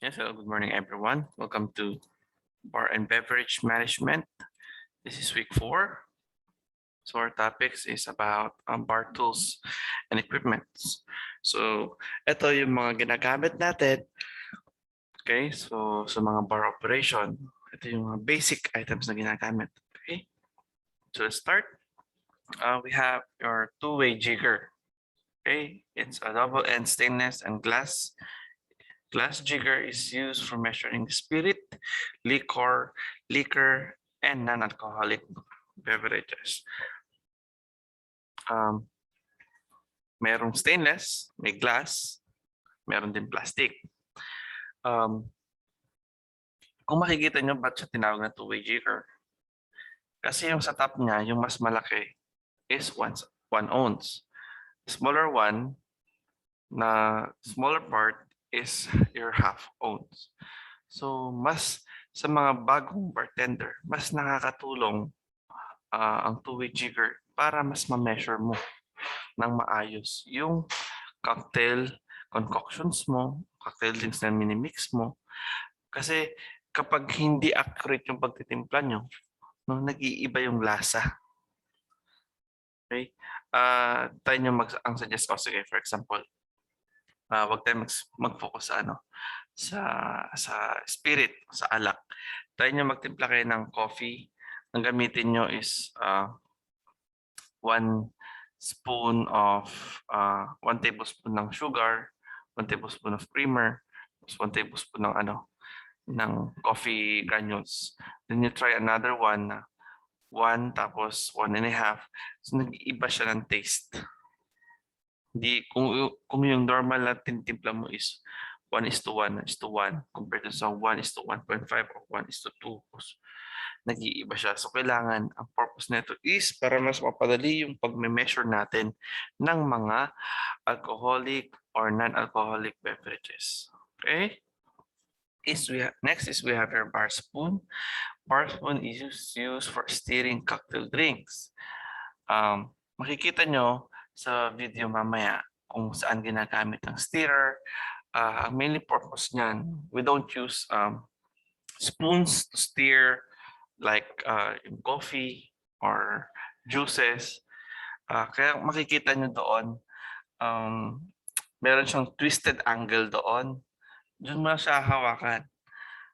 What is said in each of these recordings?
Yes, hello, good morning everyone. Welcome to Bar and Beverage Management. This is week 4. So our topics is about bar tools and equipments. So ito yung mga ginagamit natin. Okay, so sa mga bar operation, ito yung mga basic items na ginagamit. Okay, so let's start. We have your two-way jigger. Okay, it's a double-end stainless and glass. Glass jigger is used for measuring spirit, liquor, and non-alcoholic beverages. Merong stainless, may glass, meron din plastic. Kung makikita nyo, ba't siya tinawag na two-way jigger? Kasi yung sa top niya, yung mas malaki is 1 ounce. Smaller one, na smaller part is your half ounce. So, mas sa mga bagong bartender, mas nakakatulong ang two-way jigger para mas ma-measure mo ng maayos yung cocktail concoctions mo, cocktail drinks na minimix mo. Kasi kapag hindi accurate yung pagtitimpla nyo, no, nag-iiba yung lasa. Okay? Tayo nyo ang suggest ko, sige, for example, wag tayo mag-focus sa sa spirit, sa alak. Try nyo magtimpla kayo ng coffee. Ang gamitin nyo is 1 tablespoon ng sugar, 1 tablespoon of creamer, 1 tablespoon ng coffee granules. Then you try another one na 1 tapos 1.5. So nag-iiba siya ng taste. Hindi, kung yung normal na tinitimpla mo is 1:1 compared to sa 1:1.5 or 1:2. Nag-iiba siya. So kailangan, ang purpose nito is para mas mapadali yung pag-measure natin ng mga alcoholic or non-alcoholic beverages. Okay? Next is we have your bar spoon. Bar spoon is used for stirring cocktail drinks. Makikita nyo sa video mamaya kung saan ginagamit ang stirrer. Ang mainly purpose niyan, we don't use spoons to stir like in coffee or juices. Kaya makikita nyo doon, meron siyang twisted angle doon. Doon mo siya hawakan.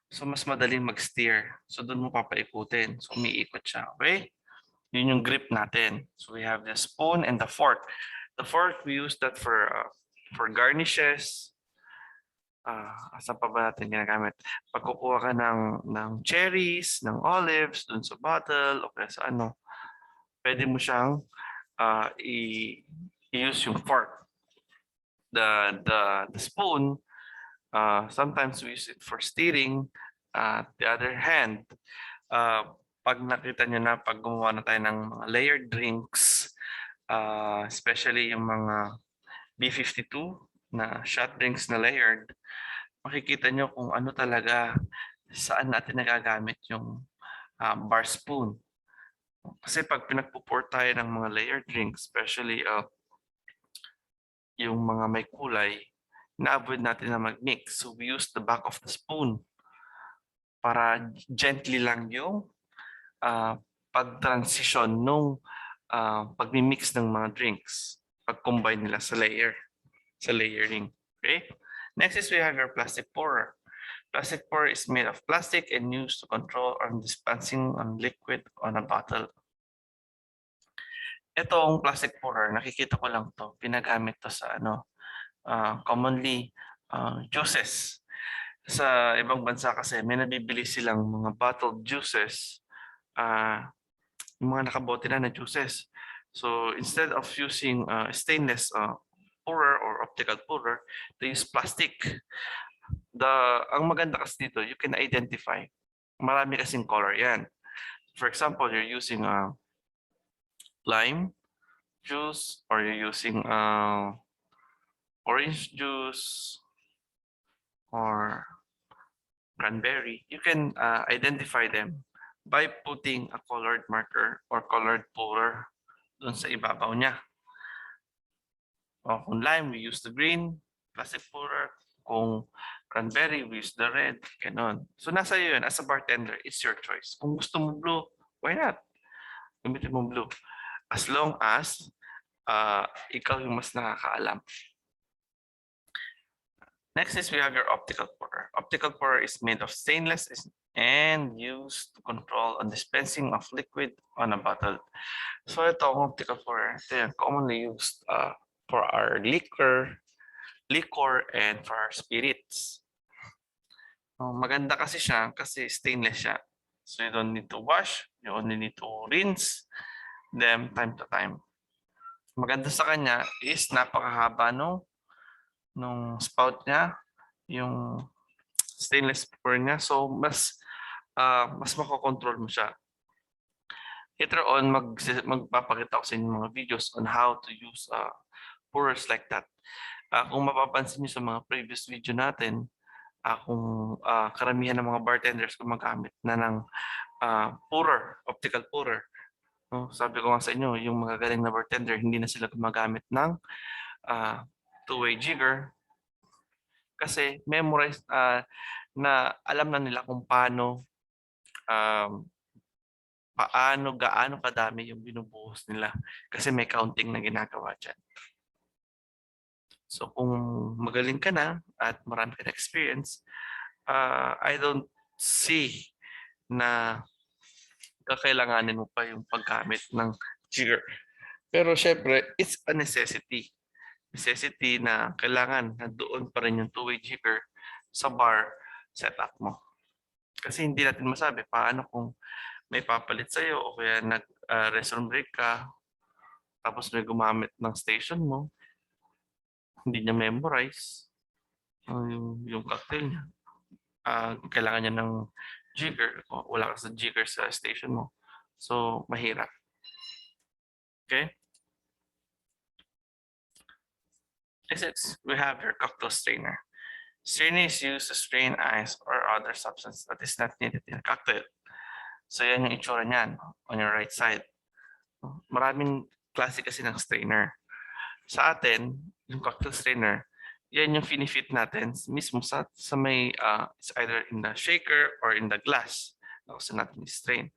So mas madaling mag-steer. So doon mo papaikutin. So umiikot siya. Okay? Yun yung grip natin. So we have the spoon and the fork. The fork, we use that for garnishes. Saan pa ba natin ginagamit? Pag kukuha ka ng cherries, ng olives, dun sa bottle, o kaya sa pwede mo siyang i-use yung fork. The spoon, sometimes we use it for stirring. The other hand, pag nakita nyo na, pag gumawa na tayo ng mga layered drinks, especially yung mga B52 na shot drinks na layered, makikita nyo kung ano talaga, saan natin nagagamit yung bar spoon. Kasi pag pinagpo-pour tayo ng mga layered drinks, especially yung mga may kulay, na-avoid natin na mag-mix. So we use the back of the spoon para gently lang yung pag-transition nung pag-mix ng mga drinks, pag-combine nila sa layering. Okay? Next is we have your plastic pourer. Plastic pourer is made of plastic and used to control on dispensing on liquid on a bottle. Itong plastic pourer, nakikita ko lang to, pinagamit to sa commonly juices. Sa ibang bansa kasi may nabibili silang mga bottled juices, yung mga nakabote na juices. So instead of using stainless pourer or optical pourer, they use plastic. Ang maganda kasi dito, you can identify. Marami kasing color yan. For example, you're using lime juice or you're using orange juice or cranberry. You can identify them by putting a colored marker or colored pourer dun sa ibabaw niya. Kung lime, we use the green plastic pourer. Kung cranberry, we use the red, ganon. So nasa iyo yun, as a bartender, it's your choice. Kung gusto mo blue, why not? Gamitin mo blue. As long as ikaw yung mas nakakaalam. Next is we have your optical pourer. Optical pourer is made of stainless and used to control on dispensing of liquid on a bottle. So ito ang optical pourer. Ito yan, commonly used for our liquor, and for our spirits. Maganda kasi siya kasi stainless siya. So you don't need to wash, you only need to rinse them time to time. Maganda sa kanya is napakahaba nung spout niya, yung stainless pour niya. So mas makokontrol mo siya. Later on, magpapakita ako sa inyo mga videos on how to use pourers like that. Kung mapapansin niyo sa mga previous video natin, kung karamihan ng mga bartenders gumagamit na ng pourer, optical pourer. Sabi ko nga sa inyo, yung mga galing na bartender, hindi na sila gumagamit ng two-way jigger kasi memorized na alam na nila kung paano gaano kadami yung binubuhos nila kasi may counting na ginagawa dyan. So kung magaling ka na at marami ka na experience, I don't see na kakailanganin mo pa yung paggamit ng jigger. Pero syempre, it's a necessity. Necessity na kailangan na doon pa rin yung two-way jigger sa bar setup mo. Kasi hindi natin masabi paano kung may papalit sa'yo o kaya nag-restroom break ka tapos may gumamit ng station mo, hindi niya memorize yung cocktail niya. Kailangan niya ng jigger o wala ka sa jigger sa station mo. So, mahirap. Okay? Next, we have your cocktail strainer. Strainer is used to strain ice or other substance that is not needed in a cocktail. So, yan yung itsura niyan on your right side. Maraming klase kasi ng strainer. Sa atin, yung cocktail strainer, yan yung finifit natin mismo sa may, it's either in the shaker or in the glass na gusto natin i-strain.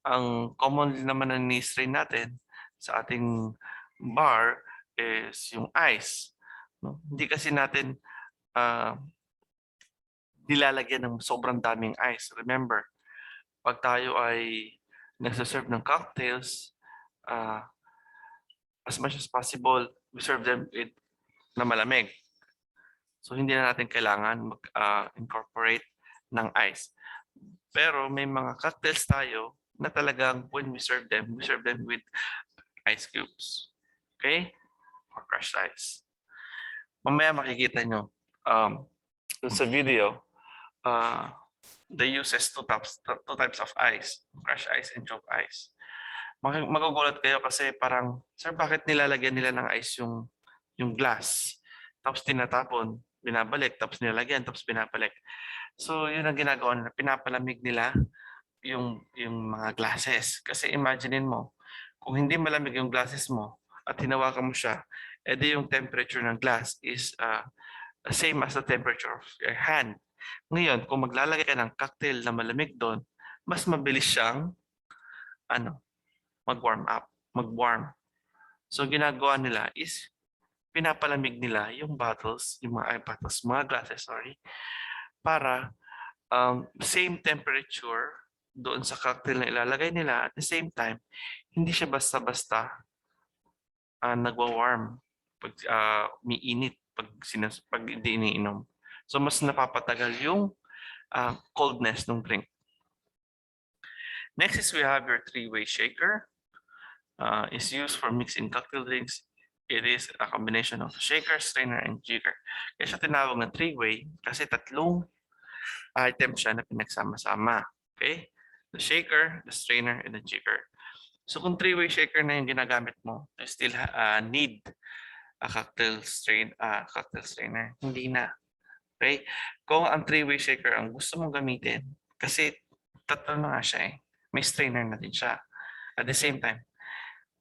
Ang common naman na ni-strain natin sa ating bar is yung ice. Hindi kasi natin nilalagyan ng sobrang daming ice. Remember, pag tayo ay nagsaserve ng cocktails, as much as possible, we serve them with na malamig. So, hindi na natin kailangan mag-incorporate ng ice. Pero may mga cocktails tayo na talagang when we serve them with ice cubes. Okay? Or crushed ice. Mamaya makikita nyo sa video, they uses two types of ice, crushed ice and cube ice. Magugulat kayo kasi parang, sir, bakit nilalagyan nila ng ice yung glass? Tapos tinatapon, binabalik, tapos nilalagyan, tapos binabalik. So, yun ang ginagawa nila. Pinapalamig nila yung mga glasses. Kasi imaginein mo, kung hindi malamig yung glasses mo at hinawakan mo siya, edi yung temperature ng glass is same as the temperature of your hand. Ngayon, kung maglalagay ka ng cocktail na malamig doon, mas mabilis siyang mag-warm. So, ginagawa nila is pinapalamig nila yung bottles, mga glasses, para same temperature doon sa cocktail na ilalagay nila. At the same time, hindi siya basta-basta nagwa-warm pag umiinit pag hindi iniinom. So, mas napapatagal yung coldness ng drink. Next is we have your three-way shaker. Is used for mixing cocktail drinks. It is a combination of shaker, strainer, and jigger. Kaya siya tinawag na three-way kasi tatlong item siya na pinagsama-sama. Okay? The shaker, the strainer, and the jigger. So kung three-way shaker na yung ginagamit mo, you still need a cocktail strainer. Hindi na. Okay? Kung ang three-way shaker ang gusto mong gamitin, kasi tatlo na nga siya eh. May strainer na din siya. At the same time,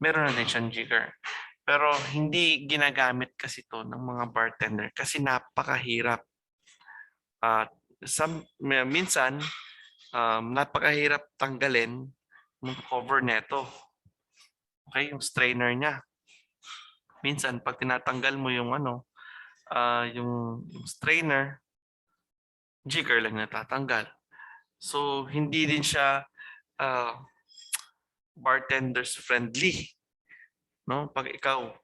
meron na din siyang jigger. Pero hindi ginagamit kasi ito ng mga bartender kasi napakahirap. Minsan, napakahirap tanggalin ng cover neto. Okay, yung strainer niya. Minsan, pag tinatanggal mo yung yung strainer, jigger lang natatanggal. So, hindi din siya uh, bartenders friendly. No? Pag ikaw,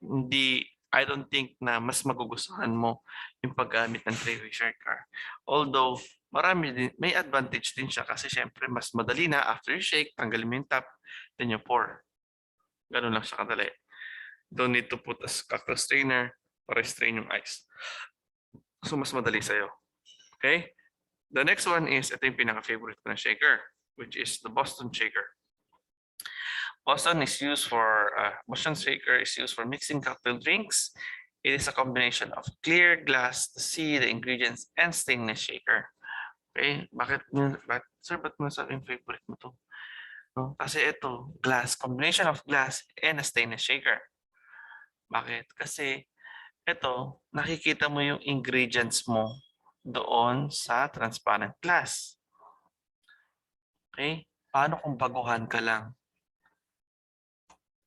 I don't think na mas magugustuhan mo yung paggamit ng three-way shaker. Although, may advantage din siya kasi syempre mas madali na after you shake, tanggalin mo yung top, then you pour. Ganun lang siya kadali. Don't need to put a cocktail strainer para strain yung ice. So, mas madali sa'yo. Okay? The next one is, ito yung pinaka-favorite ko na shaker, which is the Boston shaker. Boston shaker is used for mixing cocktail drinks. It is a combination of clear glass to see the ingredients and stainless shaker. Okay? Sir, ba't mo sabing favorite mo to? No? Kasi ito, combination of glass and a stainless shaker. Bakit? Kasi ito, nakikita mo yung ingredients mo doon sa transparent glass. Okay? Paano kung baguhan ka lang?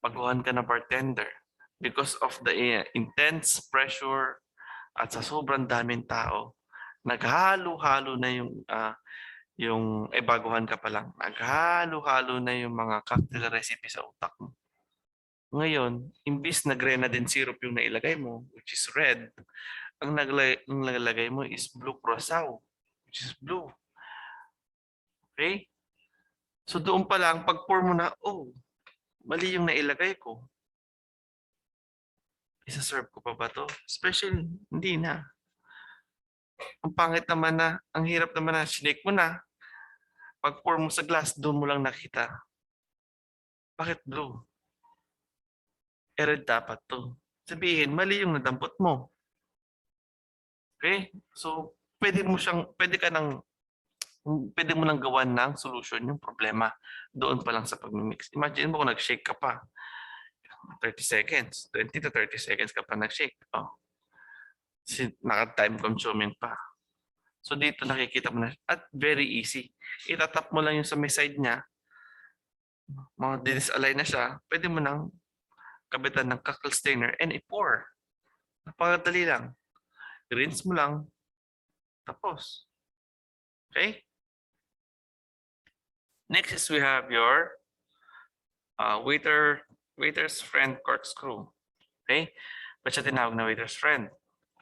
Baguhan ka na bartender. Because of the intense pressure at sa sobrang daming tao, naghalo-halo na baguhan ka pa lang, naghalo-halo na yung mga cocktail recipe sa utak mo. Ngayon, imbis na grenadine syrup yung nailagay mo, which is red, ang naglagay mo is blue curacao, which is blue. Okay? So doon pa lang, pag pour mo na, oh, mali yung nailagay ko. Isa-serve ko pa ba to? Especially, hindi na. Ang pangit naman na, ang hirap naman na, sinake mo na. Pag pour mo sa glass, doon mo lang nakita. Bakit blue? Red dapat to. Sabihin, mali yung nadampot mo. Okay? So, pwede mo nang gawan ng solution yung problema doon pa lang sa pag-mix. Imagine mo kung nag-shake ka pa. 30 seconds, 20 to 30 seconds ka pa nag-shake. Oh. Naka-time consuming pa. So dito nakikita mo na, at very easy. Itatap mo lang yung sa may side niya, mga disalign na siya, pwede mo nang kabitan ng cocktail strainer and i-pour. Napakadali lang. Rinse mo lang, tapos. Okay? Next is we have your waiter's friend corkscrew. Okay? Ba't siya tinawag na waiter's friend?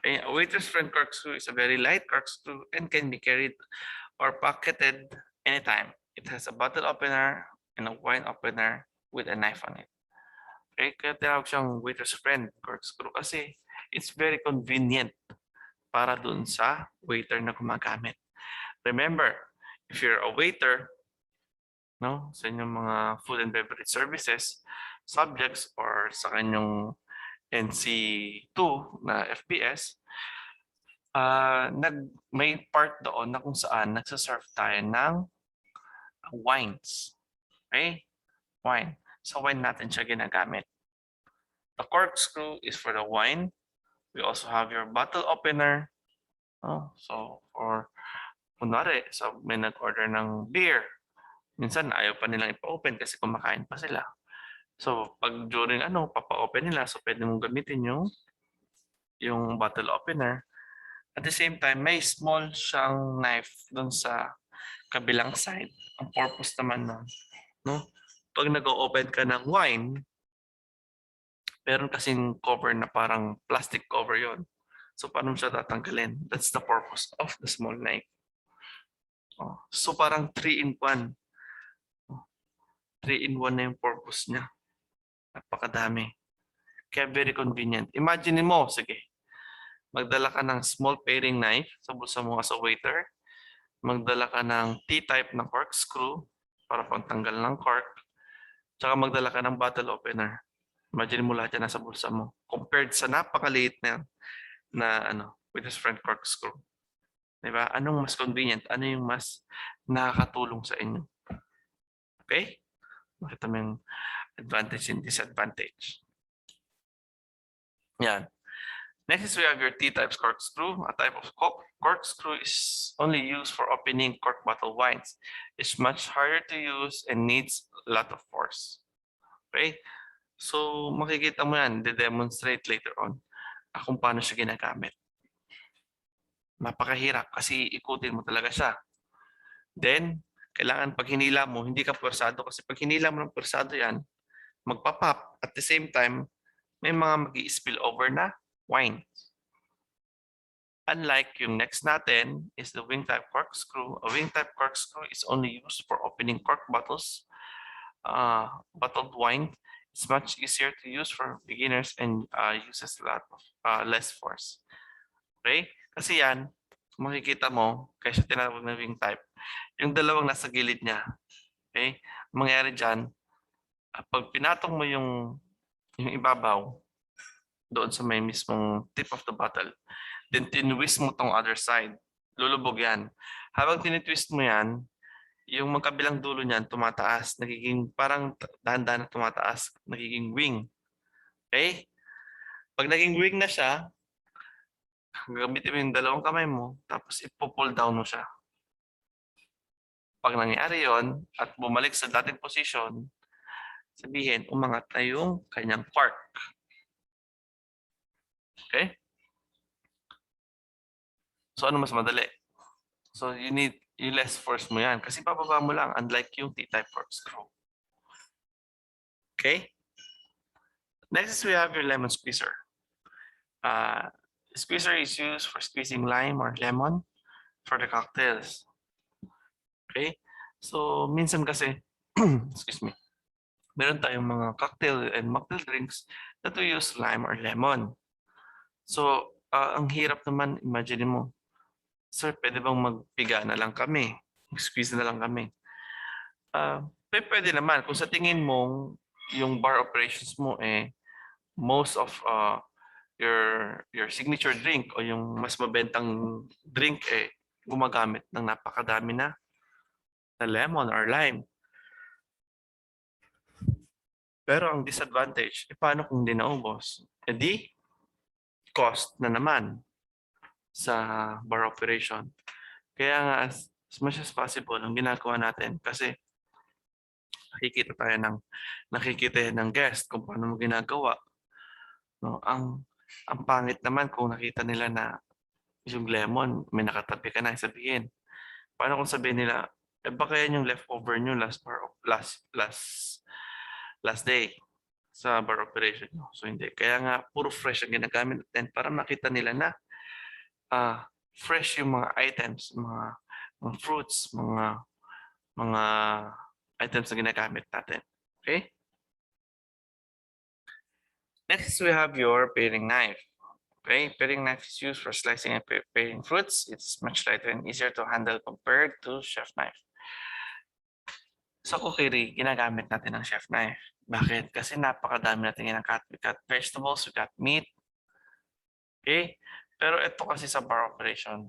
Okay? A waiter's friend corkscrew is a very light corkscrew and can be carried or pocketed anytime. It has a bottle opener and a wine opener with a knife on it. Okay? Kaya tinawag siyang waiter's friend corkscrew kasi it's very convenient para dun sa waiter na gumagamit. Remember, if you're a waiter, no, sa inyong mga food and beverage services, subjects, or sa kanyang NC2 na FBS, may part doon na kung saan nagsaserve tayo ng wines. Okay? Wine. Sa wine natin siya ginagamit. The corkscrew is for the wine. We also have your bottle opener. Oh, so, kunwari, may nag-order ng beer. Minsan, ayaw pa nilang ipa-open kasi kumakain pa sila. So, pag during papa-open nila, so pwede mong gamitin yung bottle opener. At the same time, may small siyang knife doon sa kabilang side. Ang purpose naman nun, no? Pag nag-open ka ng wine, meron kasing cover na parang plastic cover yon. So, paano siya tatanggalin? That's the purpose of the small knife. Oh, so, parang 3-in-1. 3-in-1 na yung purpose niya. Napakadami. Kaya very convenient. Imagine mo, sige, magdala ka ng small paring knife sa bulsa mo as a waiter. Magdala ka ng T-type na corkscrew para pantanggal ng cork. Tsaka magdala ka ng bottle opener. Imagine mo lahat yan nasa bulsa mo. Compared sa napakaliit na waiter's friend corkscrew. Diba? Anong mas convenient? Ano yung mas nakakatulong sa inyo? Okay? Makita mo yung advantage and disadvantage. Yan. Next is we have your T-type corkscrew. A type of corkscrew is only used for opening cork bottle wines. It's much harder to use and needs a lot of force. Okay? So, makikita mo yan, de-demonstrate later on kung paano siya ginagamit. Napakahirap kasi ikutin mo talaga siya. Then, kailangan pag hinila mo, hindi ka pwersado kasi pag hinila mo ng pwersado yan, magpa-pop. At the same time, may mga mag-i-spill over na wine. Unlike yung next natin is the wing type corkscrew. A wing type corkscrew is only used for opening cork bottles, bottled wine. It's much easier to use for beginners and uses a lot of less force. Okay? Kasi yan, makikita mo, kaya siya tinawag na wing type, yung dalawang nasa gilid niya. Okay? Mangyari dyan, pag pinatong mo yung ibabaw, doon sa may mismong tip of the bottle, then tinwist mo tong other side. Lulubog yan. Habang tinitwist mo yan, yung magkabilang dulo niyan tumataas, nagiging parang dahan-dahan na tumataas, nagiging wing. Okay? Pag naging wing na siya, gamitin mo yung dalawang kamay mo, tapos ipo-pull down mo siya. Pag nangyari yon at bumalik sa dating position, sabihin, umangat na yung kanyang cork. Okay? So ano mas madali? So you need yung less force mo yan kasi bababa mo lang unlike yung T-type corkscrew. Okay? Next is we have your lemon squeezer. Squeezer is used for squeezing lime or lemon for the cocktails. Okay? So minsan kasi, excuse me, meron tayong mga cocktail and mocktail drinks that we use lime or lemon. So ang hirap naman, imagine mo, sir, pwede bang magpiga na lang kami? Squeeze na lang kami. Pwede naman. Kung sa tingin mo, yung bar operations mo, most of your signature drink o yung mas mabentang drink, gumagamit ng napakadami na lemon or lime. Pero ang disadvantage, paano kung di naubos? Di, cost na naman sa bar operation. Kaya nga, as much as possible, ang ginagawa natin, kasi nakikita ng guest kung paano mo ginagawa. No, ang pangit naman kung nakita nila na yung lemon, may nakatabi ka na, sabihin. Paano kung sabihin nila, baka yan yung leftover nyo last day sa bar operation nyo. So hindi. Kaya nga, puro fresh ang ginagamit natin para makita nila na fresh yung mga items, mga fruits, mga items na ginagamit natin. Okay? Next, we have your paring knife. Okay, paring knife is used for slicing and paring fruits. It's much lighter and easier to handle compared to chef knife. Sa cookery, ginagamit natin ang chef knife. Bakit? Kasi napakadami natin ginakat. We cut vegetables, we cut meat. Okay? Pero ito kasi sa bar operation,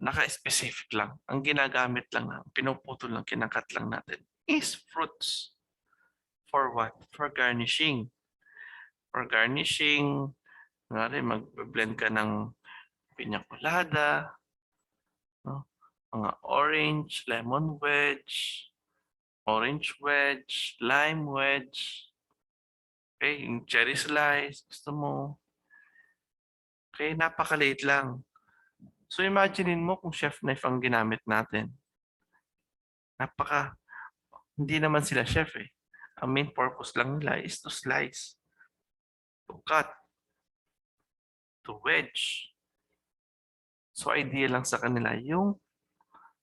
naka-specific lang. Ang ginagamit lang, pinuputol lang, kinakat lang natin is fruits. For what? For garnishing. For garnishing, mag-blend ka ng piña colada, no? Mga orange, lemon wedge, orange wedge, lime wedge, okay, yung cherry slice, gusto mo. Okay, napakaliit lang. So imaginein mo kung chef knife ang ginamit natin. Hindi naman sila chef eh. Ang main purpose lang nila is to slice, to cut, to wedge. So idea lang sa kanila yung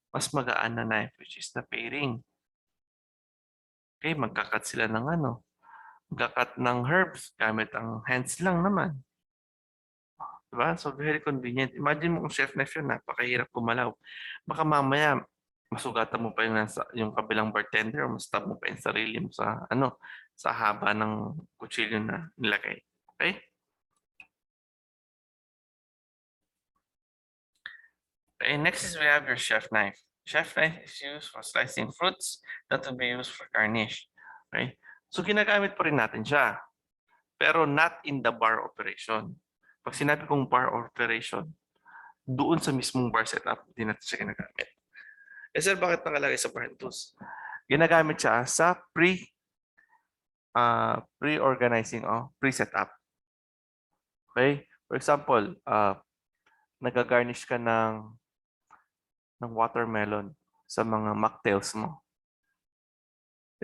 mas magaan na knife, which is the paring. Okay, magkakat sila ng magkakat ng herbs gamit ang hands lang naman. Diba? So very convenient. Imagine mo kung chef knife yun, napakahirap gumalaw. Baka mamaya, masugatan mo pa yung kabilang bartender o mastab mo pa yung sarili mo sa haba ng kutsilyo na nilagay. Okay? Okay, next is we have your chef knife. Chef knife is used for slicing fruits that will be used for garnish. Okay? So ginagamit po rin natin siya. Pero not in the bar operation. Pag sinabi kong bar operation, doon sa mismong bar setup, hindi natin siya ginagamit. Eh sir, bakit nakalagay sa bar and tools? Ginagamit siya sa pre-organizing o pre-setup. Okay? For example, nag-garnish ka ng watermelon sa mga mocktails mo.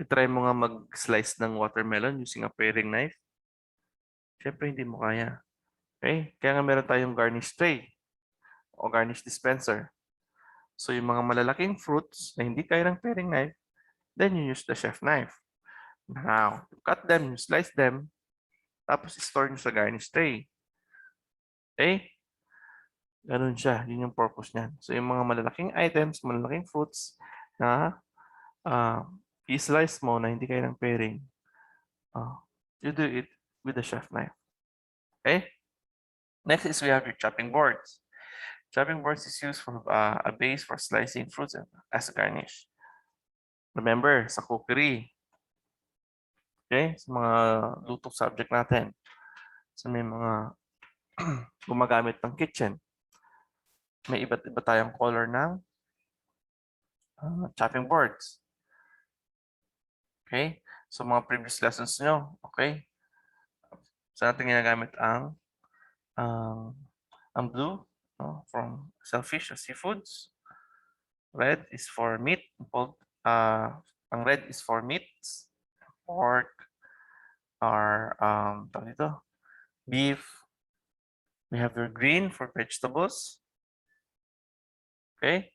I-try mo nga mag-slice ng watermelon using a paring knife. Siyempre, hindi mo kaya. Okay? Kaya nga meron tayong garnish tray o garnish dispenser. So, yung mga malalaking fruits na hindi kaya ng paring knife, then you use the chef knife. Now, you cut them, you slice them, tapos store nyo sa garnish tray. Okay? Ganun siya. Yun yung purpose niyan. So, yung mga malalaking items, malalaking fruits na i-slice mo na hindi kaya ng paring, you do it with the chef knife. Okay? Next is we have your chopping boards. Chopping boards is used for a base for slicing fruits as a garnish. Remember, sa cookery, okay, sa mga lutong subject natin, sa may mga gumagamit ng kitchen, may iba't iba tayong color ng chopping boards. Okay? So, mga previous lessons nyo, okay? Saan natin ginagamit ang blue from shellfish or seafoods. Red is for meat. Ang red is for meats, pork, or tawag dito, beef. We have your green for vegetables. Okay,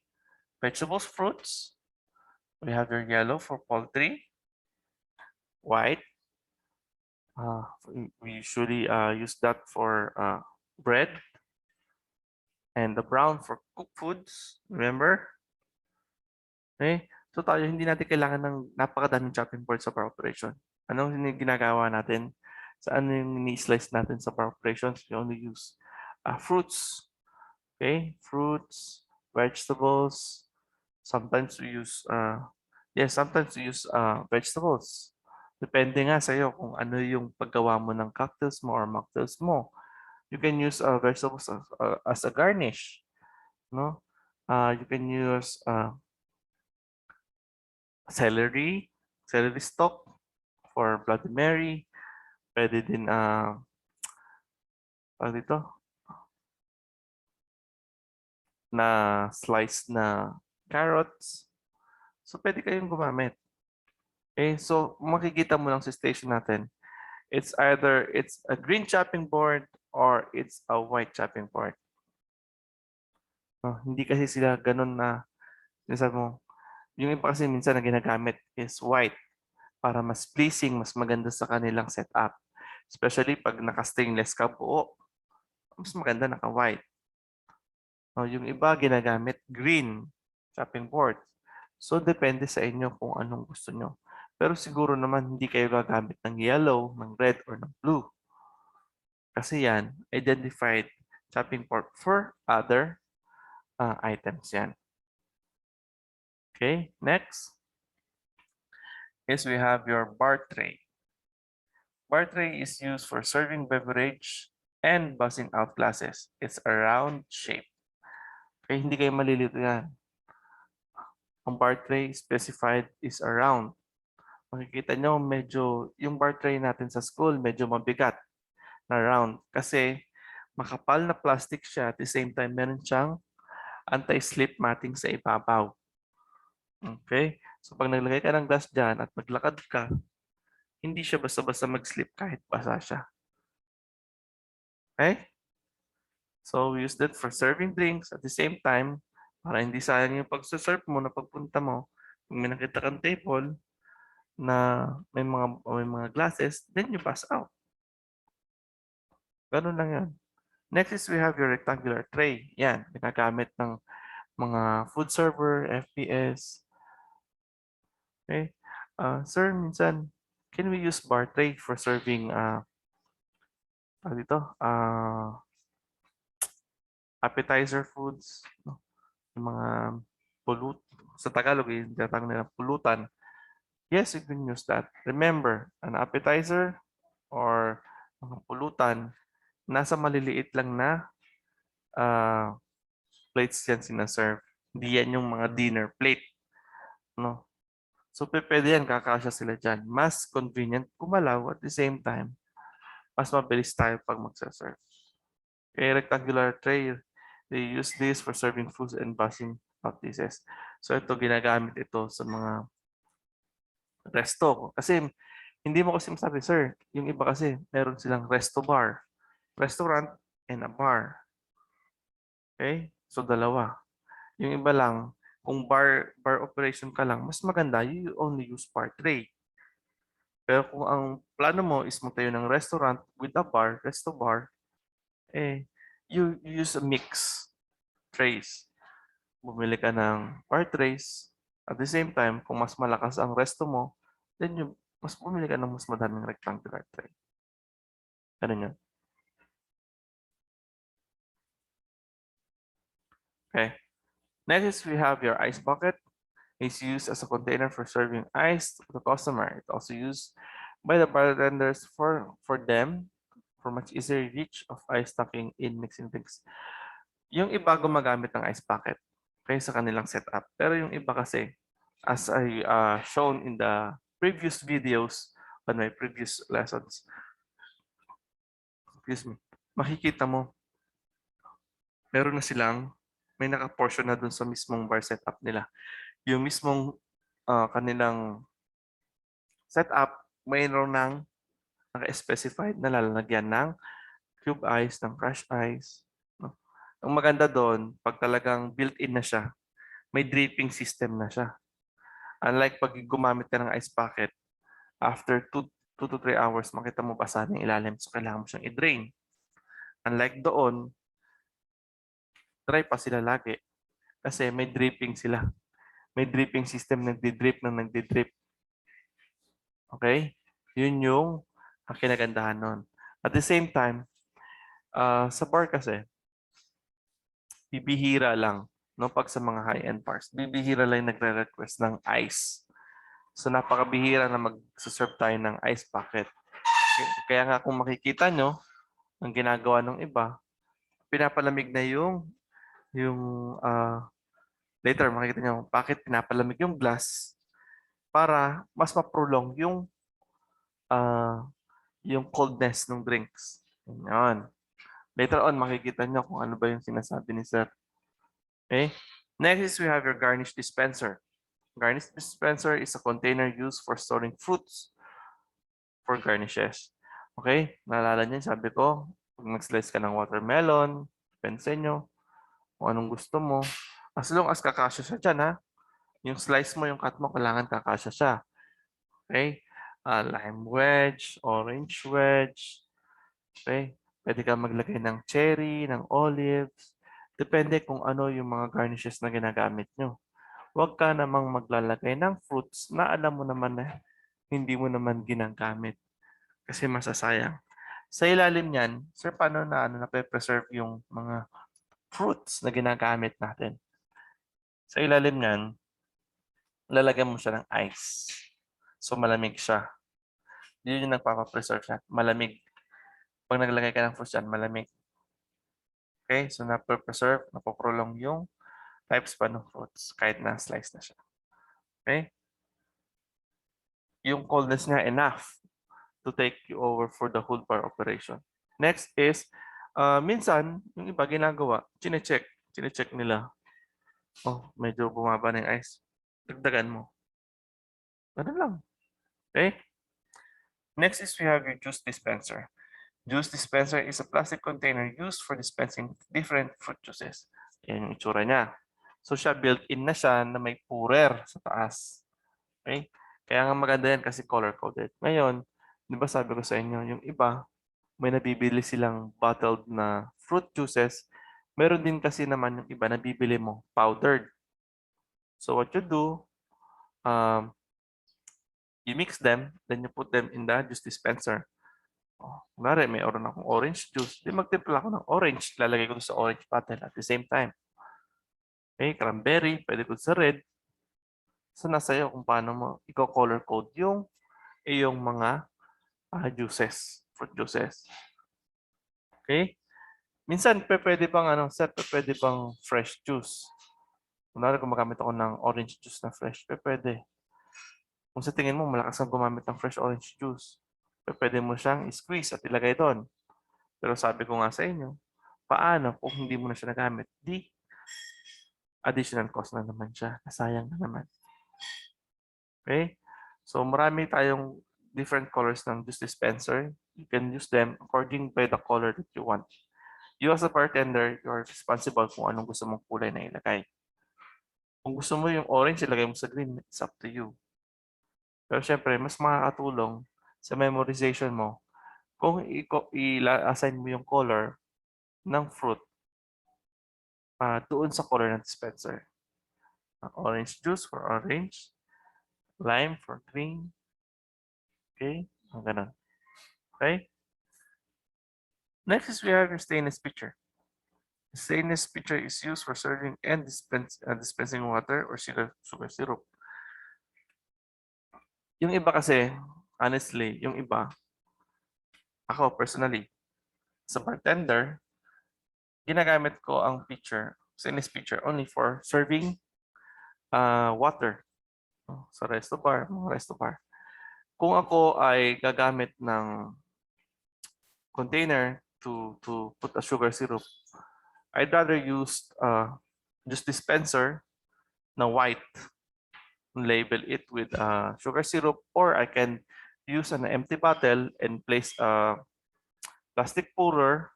vegetables, fruits. We have your yellow for poultry. White. We usually use that for bread. And the brown for cooked foods. Remember? Okay? So tayo, hindi natin kailangan ng napakadaming chopping board sa power operation. Anong ginagawa natin? Sa ano yung ni-slice natin sa power operations? We only use fruits. Okay? Fruits, vegetables. Sometimes we use, sometimes we use vegetables. Depende nga sa'yo kung ano yung paggawa mo ng cocktails mo or mocktails mo. You can use vegetables as a garnish. No? You can use celery stalk for Bloody Mary. Pwede din, dito, na slice na carrots. So, pwede kayong gumamit. Okay, so makikita mo lang sa station natin, it's either it's a green chopping board or it's a white chopping board. Hindi kasi sila ganun na, sabi mo, yung iba kasi minsan na ginagamit is white para mas pleasing, mas maganda sa kanilang setup. Especially pag naka-stainless ka buo, mas maganda naka-white. Yung iba ginagamit green chopping board. So, depende sa inyo kung anong gusto nyo. Pero siguro naman hindi kayo gagamit ng yellow, ng red, or ng blue. Kasi yan, identified chopping board for other items yan. Okay, next is we have your bar tray. Bar tray is used for serving beverage and buzzing out glasses. It's a round shape. Okay, hindi kayo malilito yan. Ang bar tray specified is a round. Makikita nyo, medyo, yung bar tray natin sa school, medyo mabigat na round. Kasi makapal na plastic siya. At the same time, meron siyang anti-slip matting sa ibabaw. Okay? So pag naglagay ka ng glass dyan at maglakad ka, hindi siya basta-basta mag-slip kahit basa siya. Okay? So we use that for serving drinks at the same time, para hindi sayang yung pag-serve mo na pagpunta mo. Kung may nakita kang table na may mga glasses, then you pass out. Ganun lang yan. Next is we have your rectangular tray. Yan, ginagamit ng mga food server, FPS. Okay? Sir, minsan, can we use bar tray for serving appetizer foods? No? Yung mga sa Tagalog, yung tinatawag nila pulutan. Yes, you can use that. Remember, an appetizer or mga pulutan nasa maliliit lang na plates yan sinaserve. Hindi yan yung mga dinner plate. No? So, pwede yan, kakasya sila dyan. Mas convenient kumalaw at the same time, mas mabilis tayo pag magsaserve. Okay, rectangular tray, they use this for serving foods and busing out dishes. So, ito, ginagamit ito sa mga resto. Kasi, hindi mo kasi masabi, sir, yung iba kasi, meron silang resto bar, restaurant, and a bar. Okay? So, dalawa. Yung iba lang, kung bar operation ka lang, mas maganda, you only use bar tray. Pero kung ang plano mo is magtayo ng restaurant with a bar, resto bar, you use a mix trays. Bumili ka ng bar trays. At the same time, kung mas malakas ang resto mo, then mas bumili ka ng mas madaming rectangular tray. Ganun yun. Okay. Next is we have your ice bucket. It's used as a container for serving ice to the customer. It's also used by the bartenders for them for much easier reach of ice stocking in mixing drinks. Yung iba gumagamit ng ice bucket kaysa kanilang setup. Pero yung iba kasi, as I shown in the previous videos on my previous lessons, excuse me, makikita mo, meron na silang, may naka-portion na dun sa mismong bar setup nila. Yung mismong kanilang setup, mayroon ng naka-specified na lalagyan ng cube ice, ng crush ice. No? Ang maganda doon, pag talagang built-in na siya, may dripping system na siya. Unlike pag gumamit ka ng ice bucket, after 2 to 3 hours, makita mo basa ng ilalim. So, kailangan mo siyang i-drain. Unlike doon, dry pa sila lagi. Kasi may dripping sila. May dripping system, nagdi-drip ng nagdi-drip. Okay? Yun yung kinagandahan nun. At the same time, sa bar kasi, bibihira lang. No, pag sa mga high-end bars, bibihira lang nagre-request ng ice. So, napakabihira na mag-serve tayo ng ice bucket. Kaya nga kung makikita nyo, ang ginagawa ng iba, pinapalamig na yung later makikita nyo, bakit pinapalamig yung glass para mas ma-prolong yung coldness ng drinks. Yan. Later on, makikita nyo kung ano ba yung sinasabi ni Sir. Okay? Next is we have your garnish dispenser. Garnish dispenser is a container used for storing fruits for garnishes. Okay? Naalala niyo, sabi ko, pag nag-slice ka ng watermelon, pense nyo, kung anong gusto mo. As long as kakasya siya dyan, ha? Yung slice mo, yung cut mo, kailangan kakasya siya. Okay? Lime wedge, orange wedge. Okay? Pwede ka maglagay ng cherry, ng olives. Depende kung ano yung mga garnishes na ginagamit nyo. Huwag ka namang maglalagay ng fruits na alam mo naman na hindi mo naman ginagamit kasi masasayang. Sa ilalim niyan, sir, paano na preserve yung mga fruits na ginagamit natin? Sa ilalim niyan, lalagyan mo siya ng ice. So malamig siya. Yun yung nagpapapreserve siya. Malamig. Pag naglagay ka ng fruits yan, malamig. Okay? So napapreserve, napoprolong yung lifespan ng fruits kahit na slice na siya. Okay? Yung coldness niya enough to take you over for the whole bar operation. Next is, minsan, yung iba ginagawa, chinecheck nila. Oh, medyo bumaba na yung ice. Dagdagan mo. Ganun lang. Okay? Next is we have your juice dispenser. Juice dispenser is a plastic container used for dispensing different fruit juices. Yan yung itsura niya. So siya, built-in na siya na may purer sa taas. Okay? Kaya nga maganda yan kasi color-coded. Ngayon, di ba sabi ko sa inyo, yung iba, may nabibili silang bottled na fruit juices. Meron din kasi naman yung iba na bibili mo powdered. So what you do, you mix them, then you put them in the juice dispenser. Oh, kunwari, may akong orange juice. Di magtimpla ako ng orange. Lalagay ko sa orange bottle at the same time. Okay, cranberry, pwede ko sa red. So nasa iyo kung paano mo i-color code yung mga juices, fruit juices. Okay? Minsan, pwede pang ano, sir, pwede pang fresh juice. Kunwari gumagamit ako ng orange juice na fresh, pwede. Kung sa tingin mo malakas kang gumamit ng fresh orange juice, pwede mo siyang i-squeeze at ilagay doon. Pero sabi ko nga sa inyo, paano kung hindi mo na siya nagamit? Di additional cost na naman siya. Nasayang na naman. Okay? So marami tayong different colors ng juice dispenser. You can use them according by the color that you want. You as a bartender, you're responsible kung anong gusto mong kulay na ilagay. Kung gusto mo yung orange, ilagay mo sa green. It's up to you. Pero syempre, mas makakatulong sa memorization mo kung i-assign mo yung color ng fruit doon sa color ng dispenser. Orange juice for orange, lime for green, okay? Ang ganun. Okay? Next is we have your stainless pitcher. The stainless pitcher is used for serving and dispensing water or sugar syrup. Yung iba kasi, honestly, yung iba, ako personally, sa bartender, ginagamit ko ang pitcher, stainless pitcher, only for serving water sa resto bar, mga resto bar. Kung ako ay gagamit ng container to put a sugar syrup, I'd rather use just dispenser na white, label it with sugar syrup, or I can use an empty bottle and place a plastic pourer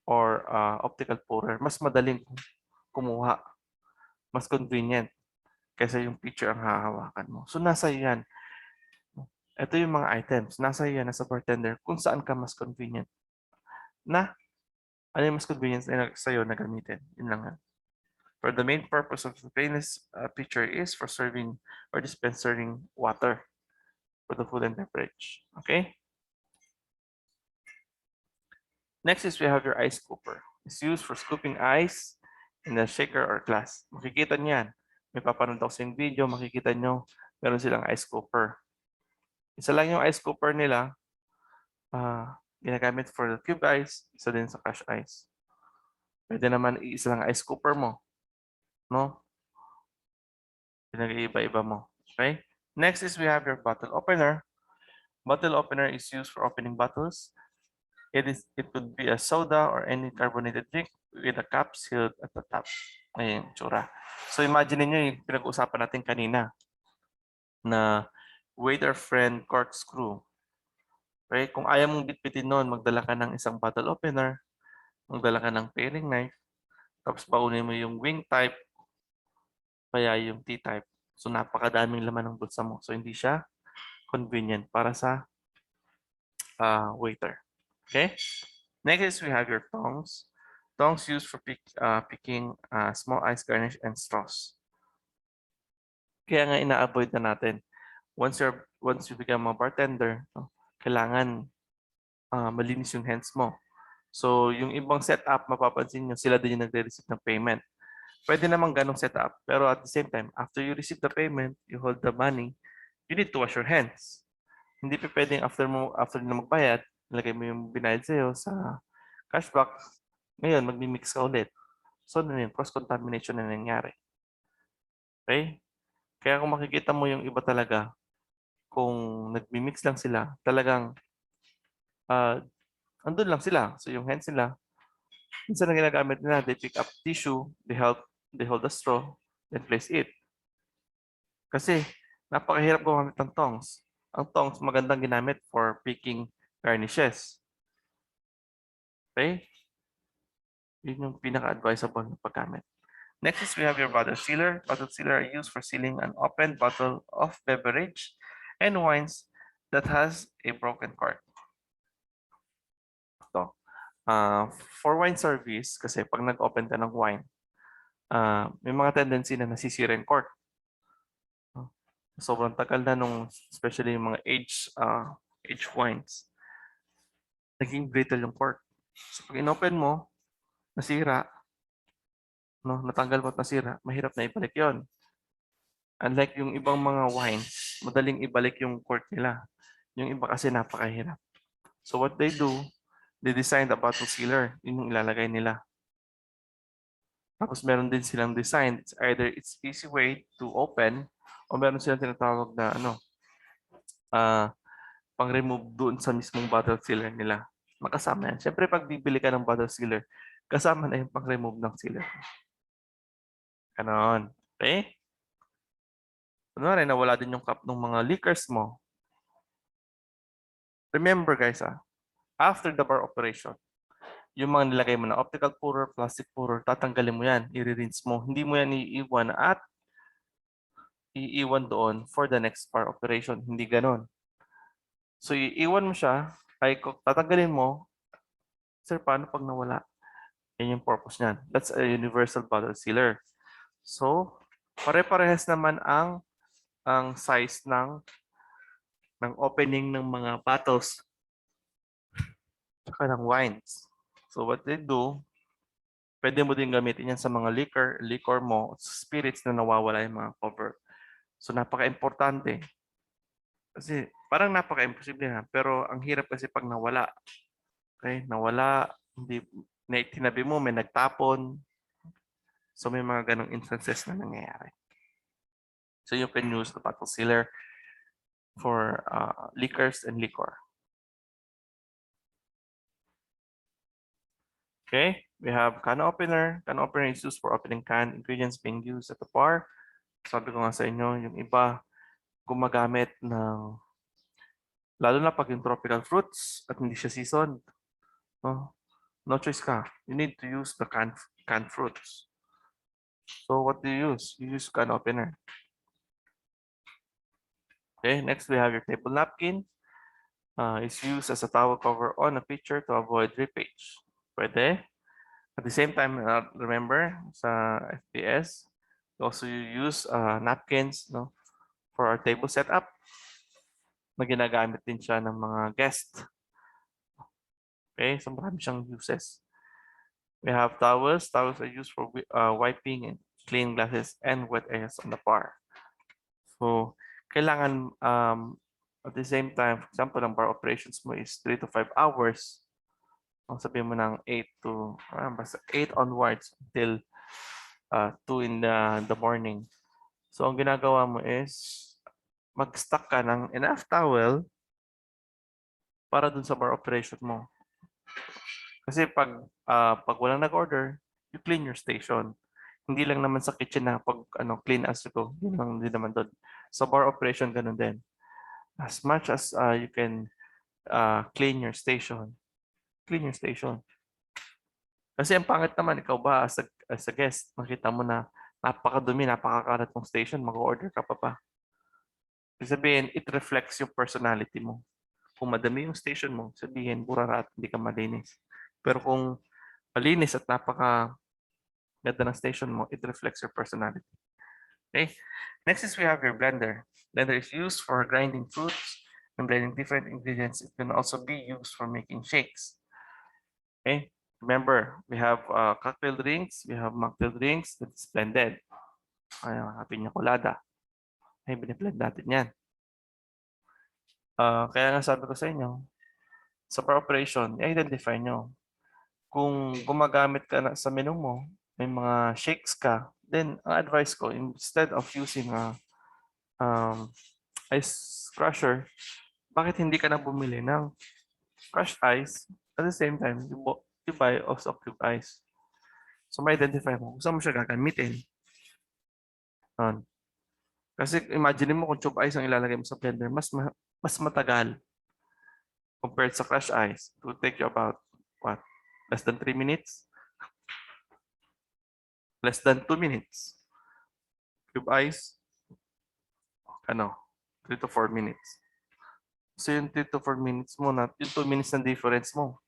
or optical pourer. Mas madaling kumuha, mas convenient kaysa yung pitcher ang hahawakan mo. So nasa yan. Ito yung mga items. Nasa yan, nasa bartender, kung saan ka mas convenient na ano yung mas convenient sa'yo na gamitin. Yun lang. For the main purpose of the stainless pitcher is for serving or dispensing water for the food and beverage. Okay? Next is we have your ice scooper. It's used for scooping ice in a shaker or glass. Makikita niyo yan. May papanood ako sa yung video, makikita nyo, meron silang ice scooper. Isa lang yung ice scooper nila, ginagamit for the cube ice, isa din sa crush ice. Pwede naman isa lang ice scooper mo, no? Pinag-iiba-iba mo. Okay? Next is we have your bottle opener. Bottle opener is used for opening bottles. It could be a soda or any carbonated drink with a cap sealed at the top. Ayan, tsura. So imagine niyo yung pinag-uusapan natin kanina na waiter friend corkscrew. Okay? Kung ayaw mong bitbitin noon, magdala ka ng isang bottle opener, magdala ka ng paring knife, tapos paunin mo yung wing type, kaya yung T-type. So napakadaming laman ng bulsa mo. So hindi siya convenient para sa waiter. Okay? Next is we have your tongs. Tongs used for picking small ice garnish and straws. Kaya nga ina-avoid na natin. Once you become a bartender, kailangan malinis yung hands mo. So yung ibang setup, mapapansin nyo, sila din yung nagre-receive ng payment. Pwede naman ganong setup, pero at the same time, after you receive the payment, you hold the money, you need to wash your hands. Hindi pa pwedeng after na magbayad, ilagay mo yung binayad sa'yo sa cash box, ngayon magmi-mix ka ulit. So ano yun, cross-contamination na nangyari. Okay? Kaya kung makikita mo yung iba talaga, kung nagmi-mix lang sila, talagang andun lang sila. So yung hands nila, minsan na ginagamit nila, they pick up tissue, they hold the straw, then place it. Kasi napakahirap gumamit ng tongs. Ang tongs magandang ginamit for picking garnishes. Okay? Yun yung pinaka-advisable na paggamit. Next is we have your bottle sealer. Bottle sealer are used for sealing an open bottle of beverage and wines that has a broken cork. Ito. For wine service, kasi pag nag-open ka ng wine, may mga tendency na nasisira yung cork. Sobrang tagal na nung, especially yung mga aged wines, naging brittle yung cork. So pag inopen mo, nasira, no, natanggal mo at nasira, mahirap na ibalik yon. Unlike yung ibang mga wines, madaling ibalik yung cork nila. Yung iba kasi napakahirap. So what they do, they designed a bottle sealer. Yun yung ilalagay nila. Tapos meron din silang design. It's either it's easy way to open o meron silang tinatawag na pang-remove doon sa mismong bottle sealer nila. Makasama yan. Siyempre, pag bibili ka ng bottle sealer, kasama na yung pang-remove ng sealer. Ganon. Okay? Kunwari, nawala din yung cup ng mga liquors mo. Remember guys, after the bar operation, yung mga nilagay mo na optical pourer, plastic pourer, tatanggalin mo yan, i-rinse mo. Hindi mo yan iiwan at iiwan doon for the next bar operation. Hindi ganon. So, iiwan mo siya, ay tatanggalin mo, sir, paano pag nawala? Yan yung purpose niyan. That's a universal bottle sealer. So, pare-parehas naman ang size ng opening ng mga bottles saka ng wines. So, what they do, pwede mo din gamitin yan sa mga liquor mo, spirits na nawawala yung mga cover. So, napaka-importante. Kasi parang napaka-imposible ha, pero ang hirap kasi pag nawala. Okay? Nawala, hindi, tinabi mo, may nagtapon. So, may mga ganong instances na nangyayari. So, you can use the bottle sealer for liquors and liquor. Okay, we have can opener. Can opener is used for opening can. Ingredients being used at the bar. Sabi ko nga sa inyo, yung iba gumagamit ng, lalo na pag yung tropical fruits at hindi siya seasoned. No choice ka. You need to use the canned fruits. So what do you use? You use can opener. Okay, next we have your table napkin. It's used as a towel cover on a pitcher to avoid drippage. Pwede. At the same time, remember sa FPS, also you use napkins, no, for our table setup na ginagamit din siya ng mga guest. Okay, so marami siyang uses. We have towels. Towels are used for wiping and clean glasses and wet areas on the bar. So, kailangan at the same time, for example, ang bar operations mo is 3 to 5 hours. Ang sabihin mo ng 8 to, basta 8 onwards until 2 in the morning. So, ang ginagawa mo is mag-stock ka ng enough towel para dun sa bar operation mo. Kasi pag walang nag-order, you clean your station. Hindi lang naman sa kitchen na pag clean as you go. Yun lang din naman doon. Sa bar operation, ganun din. As much as you can clean your station, clean your station. Kasi ang pangit naman, ikaw ba as a guest, makita mo na napakadumi, napakakalat mong station, mag-order ka pa. Sabihin, it reflects yung personality mo. Kung madami yung station mo, sabihin, burara at hindi ka malinis. Pero kung malinis at napaka-ganda ng station mo, it reflects your personality. Okay? Next is we have your blender. Blender is used for grinding fruits and blending different ingredients. It can also be used for making shakes. Okay? Remember, we have cocktail drinks, we have mocktail drinks that's blended. Piña colada. Ay, biniblend natin yan. Kaya nga sabi ko sa inyo, sa preparation, i-identify nyo. Kung gumagamit ka na sa menu mo, may mga shakes ka, then ang advice ko, instead of using ice crusher, bakit hindi ka na bumili ng crushed ice? At the same time, you buy also cube ice. So, ma-identify mo kung saan mo siya gagamitin. Kasi imagine mo kung cube ice ang ilalagay mo sa blender, mas matagal compared sa crushed ice. It will take you about, what, less than 3 minutes? Less than 2 minutes. Cube ice, 3 to 4 minutes. So yung 3 to 4 minutes mo, yung 2 minutes na difference mo,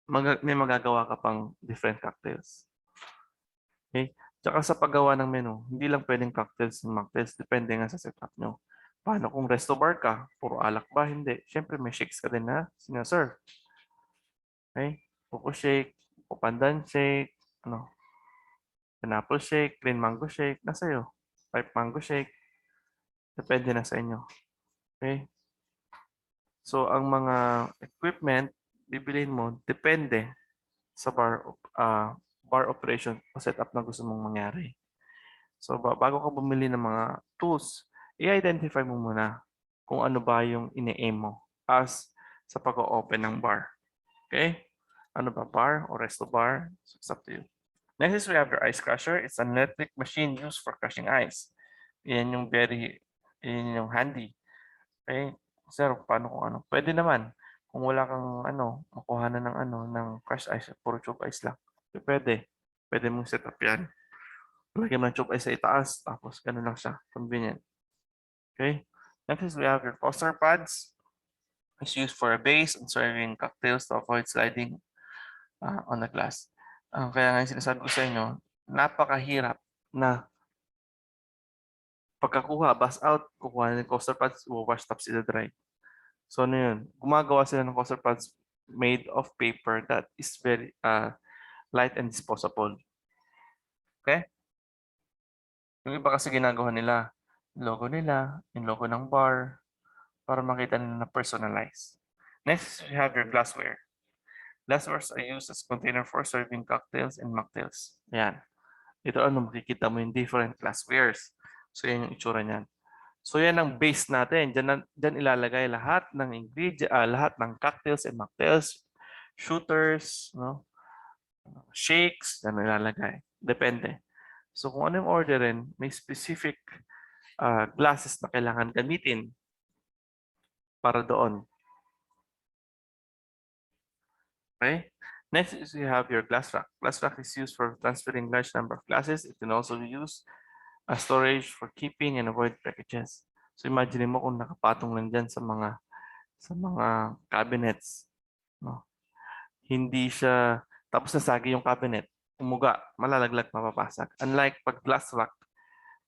may magagawa ka pang different cocktails. Okay? Tsaka sa paggawa ng menu, hindi lang pwedeng cocktails and mocktails, depende nga sa setup nyo. Paano kung resto bar ka, puro alak ba? Hindi. Siyempre may shakes ka din na sinaserve. Okay? Coco shake, pandan shake, pineapple shake, green mango shake, nasa iyo. Pipe mango shake, depende na sa inyo. Okay? So, ang mga equipment, bibilhin mo depende sa bar operation o setup na gusto mong mangyari. So bago ka bumili ng mga tools, i-identify mo muna kung ano ba yung ini-aim mo as sa pag-open ng bar. Okay? Ano ba, bar or resto bar? So it's up to you. Next is we have your ice crusher. It's an electric machine used for crushing ice. Yan yung yan yung handy. Okay? Sir, paano kung ano? Pwede naman. Kung wala kang makuha na ng crushed ice, puro tube ice lang. Pwede. Pwede mong set up yan. Lagyan mo ng tube ice sa itaas, tapos ganun lang siya. Convenient. Okay? Next is we have your coaster pads. It's used for a base and serving cocktails to avoid sliding on the glass. Kaya nga yung sinasabi ko sa inyo, napakahirap na pagkakuha, bus out, kukuha ng coaster pads, wash top sila dry. So ano yun, gumagawa sila ng coaster pads made of paper that is very light and disposable. Okay? Yung iba kasi ginagawa nila, yung logo ng bar, para makita nila na personalized. Next, you have your glassware. Glasswares are used as container for serving cocktails and mocktails. Yan. Ito makikita mo yung different glasswares. So yan yung itsura niyan. So yan ang base natin. Diyan ilalagay lahat ng lahat ng cocktails and mocktails, shooters, shakes, yan ilalagay. Depende. So kung ano yung orderin, may specific glasses na kailangan gamitin para doon. Okay. Next is you have your glass rack. Glass rack is used for transferring large number of glasses. It can also be used as storage for keeping and avoid breakages. So imagine mo kung nakapatong lang dyan sa mga cabinets. No? Hindi siya, tapos nasagi yung cabinet, umuga, malalaglag, mapapasag. Unlike pag glass rack,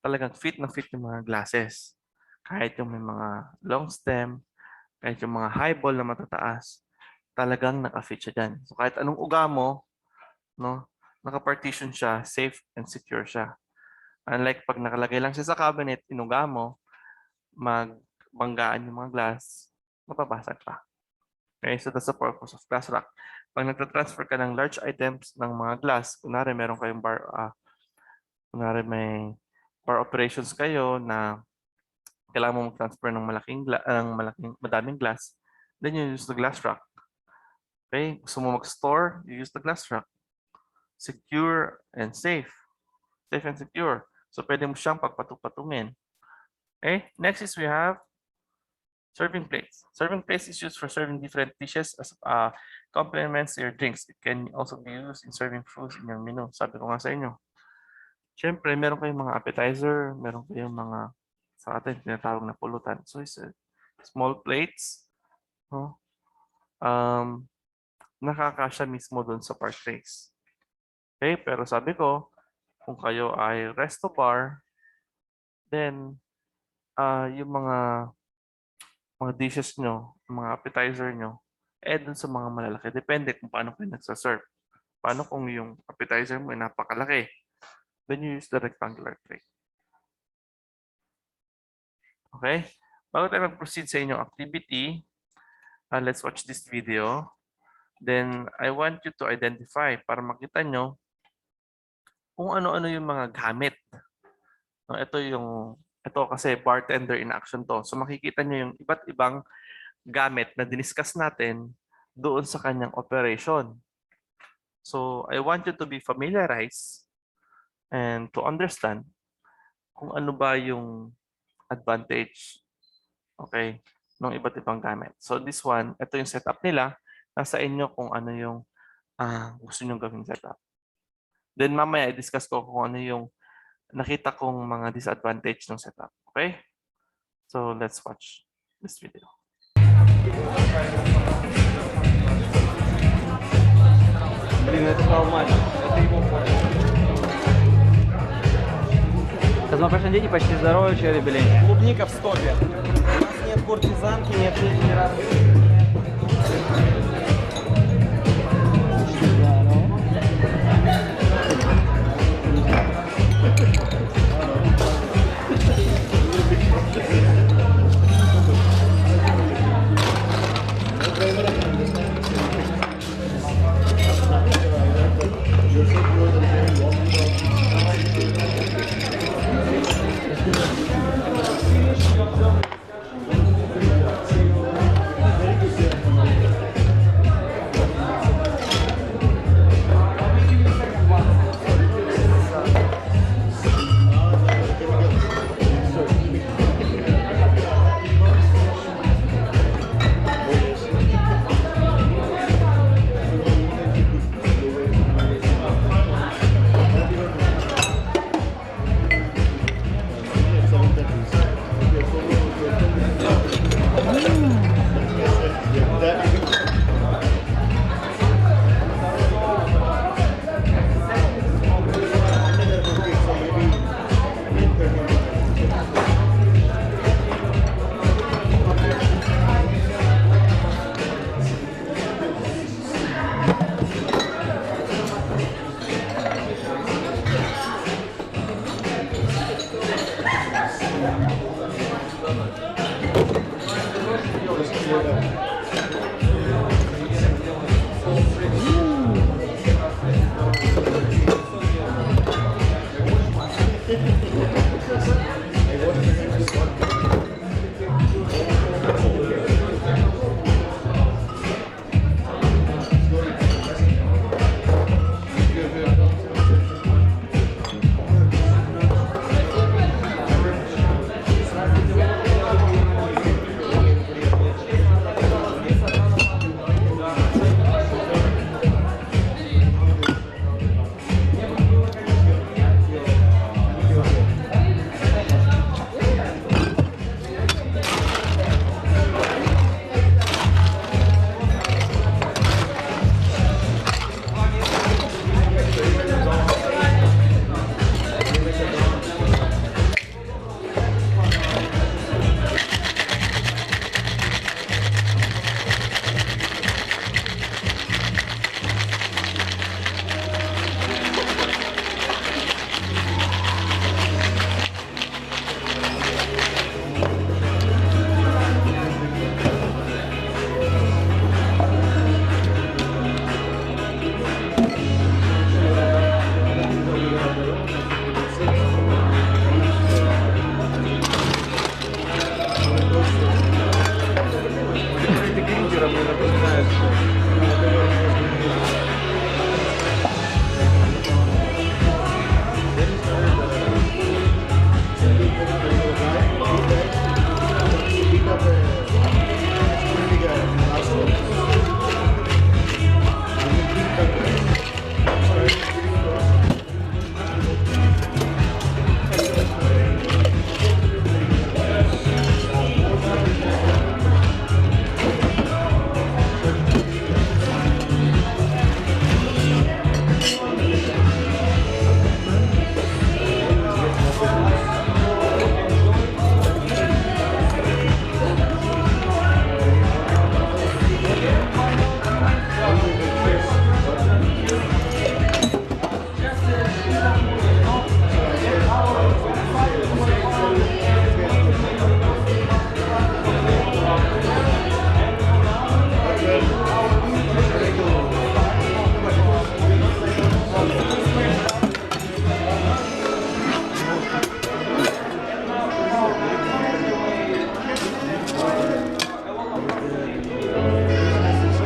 talagang fit na fit yung mga glasses. Kahit yung may mga long stem, kahit yung mga highball na matataas, talagang naka-fit siya dyan. So kahit anong uga mo, naka-partition siya, safe and secure siya. Unlike pag nakalagay lang siya sa cabinet, inuga mo, magbanggaan yung mga glass, mapabasag pa. Okay, so that's the purpose of glass rack. Pag nagtatransfer ka ng large items ng mga glass, kunwari meron kayong kunwari may bar operations kayo na kailangan mo mag-transfer ng madaming glass, then you use the glass rack. Okay, gusto mo mag-store, you use the glass rack. Secure and safe. Safe and secure. So pwede mo siyang pagpatupatungin. Okay, next is we have serving plates. Serving plates is used for serving different dishes as complements to your drinks. It can also be used in serving foods in your menu. Sabi ko nga sa inyo. Siyempre, meron kayong mga appetizer, meron kayong mga sa atin tinatawag na pulutan. So it's small plates. Nakakasya mismo doon sa park trays. Okay, pero sabi ko, kung kayo ay resto bar, then yung mga dishes nyo, mga appetizer nyo, doon sa mga malalaki. Depende kung paano kayo nagsaserve. Paano kung yung appetizer mo ay napakalaki? Then you use the rectangular tray. Okay? Bago tayo mag-proceed sa inyong activity, let's watch this video. Then, I want you to identify para makita nyo kung ano-ano yung mga gamit. Ito kasi bartender in action to. So, makikita nyo yung iba't ibang gamit na diniscuss natin doon sa kanyang operation. So, I want you to be familiarized and to understand kung ano ba yung advantage, okay, ng iba't ibang gamit. So, this one, ito yung setup nila. Nasa inyo kung ano yung gusto nyo gawing setup. Then mamaya i-discuss ko kung ano yung nakita kong mga disadvantage ng setup. Okay? So let's watch this video. Блин, это how much? Это его Сейчас мы в прошлом день почти здоровый человек, блин. Клубника в стопе. У нас нет куртизанки, нет ни разу.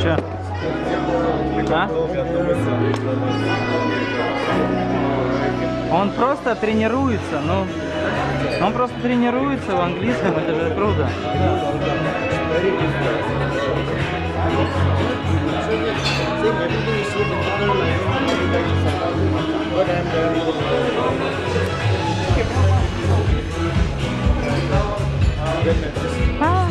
Че? А? Он просто тренируется, ну. Он просто тренируется в английском, это же круто. А.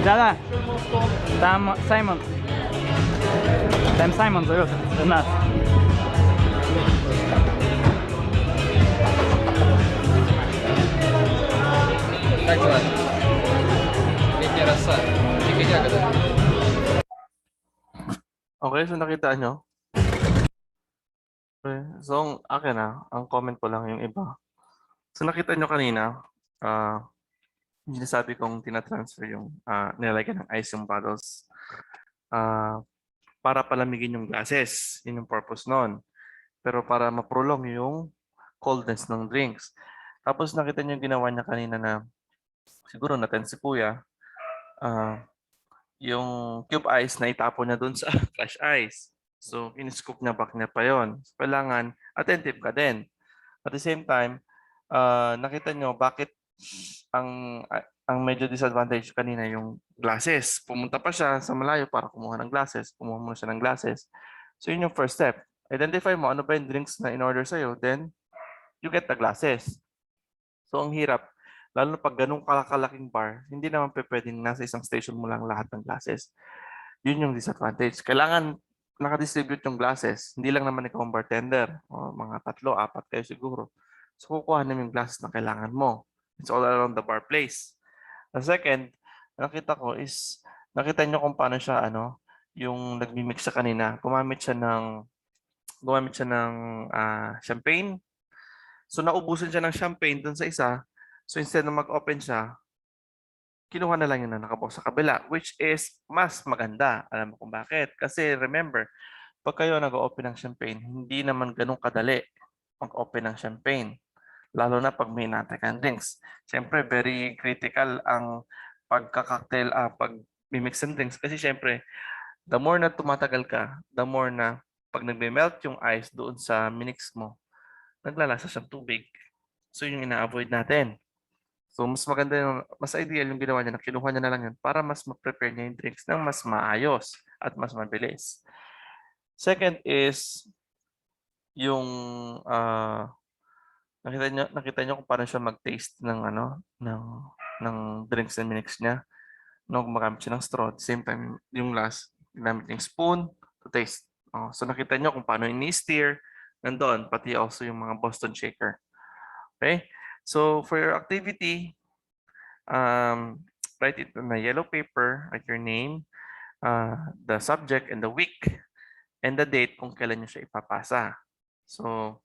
Да-да. Там Саймон. Там Саймон зовет нас. Как дела? Летняя роса. Дикая ягода. Okay, so nakita nyo? Okay, so ang akin ang comment ko lang yung iba. So nakita nyo kanina, yung sinasabi kong tina-transfer yung nilalagyan ng ice yung bottles para palamigin yung glasses. Yun yung purpose nun. Pero para ma-prolong yung coldness ng drinks. Tapos nakita nyo yung ginawa niya kanina na siguro natin si Kuya, yung cube ice na itapon niya dun sa flash ice. So, in-scoop niya back niya pa yun. So, kailangan attentive ka din. At the same time, nakita nyo bakit ang medyo disadvantage kanina yung glasses. Pumunta pa siya sa malayo para kumuha ng glasses. Kumuha muna siya ng glasses. So, yun yung first step. Identify mo ano ba yung drinks na in-order sa'yo. Then, you get the glasses. So, ang hirap Lalo na pag ganun kalakalaking bar, hindi naman pwedeng nasa isang station mo lang lahat ng glasses. Yun yung disadvantage. Kailangan nakadistribute yung glasses. Hindi lang naman ikaw ang bartender. O mga 3, 4 kayo siguro. So, kukuha namin yung glasses na kailangan mo. It's all around the bar place. The second, nakita ko is, nakita nyo kung paano siya, yung nagmi-mix sa kanina. Gumamit siya ng champagne. So, naubusan siya ng champagne dun sa isa. So, instead na mag-open siya, kinuha na lang yun na nakapost sa kabila, which is mas maganda. Alam mo kung bakit? Kasi remember, pag kayo nag-open ng champagne, hindi naman ganun kadali mag-open ng champagne. Lalo na pag may natikang drinks. Siyempre, very critical ang pag mix ng drinks. Kasi siyempre, the more na tumatagal ka, the more na pag nagme-melt yung ice doon sa minix mo, naglalasa siyang tubig. So, yun yung ina-avoid natin. So, mas maganda mas ideal yung ginawa niya na kinuha niya na lang yun para mas ma-prepare niya yung drinks ng mas maayos at mas mabilis. Second is yung nakita niyo kung paano siya mag-taste ng ng drinks na minix niya. No, gumagamit siya ng straw. At the same time, yung last, ginamit niya yung spoon to taste. Oh, so nakita niyo kung paano ini-steer. Nandoon, pati also yung mga Boston shaker. Okay? So, for your activity, write it on a yellow paper, write your name, the subject and the week, and the date kung kailan nyo siya ipapasa. So,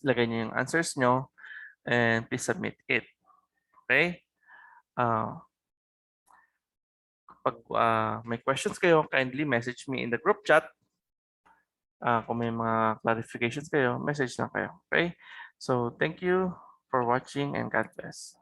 lagay niyo yung answers nyo and please submit it. Okay? Pag may questions kayo, kindly message me in the group chat. Kung may mga clarifications kayo, message lang kayo. Okay? So, thank you for watching and God bless.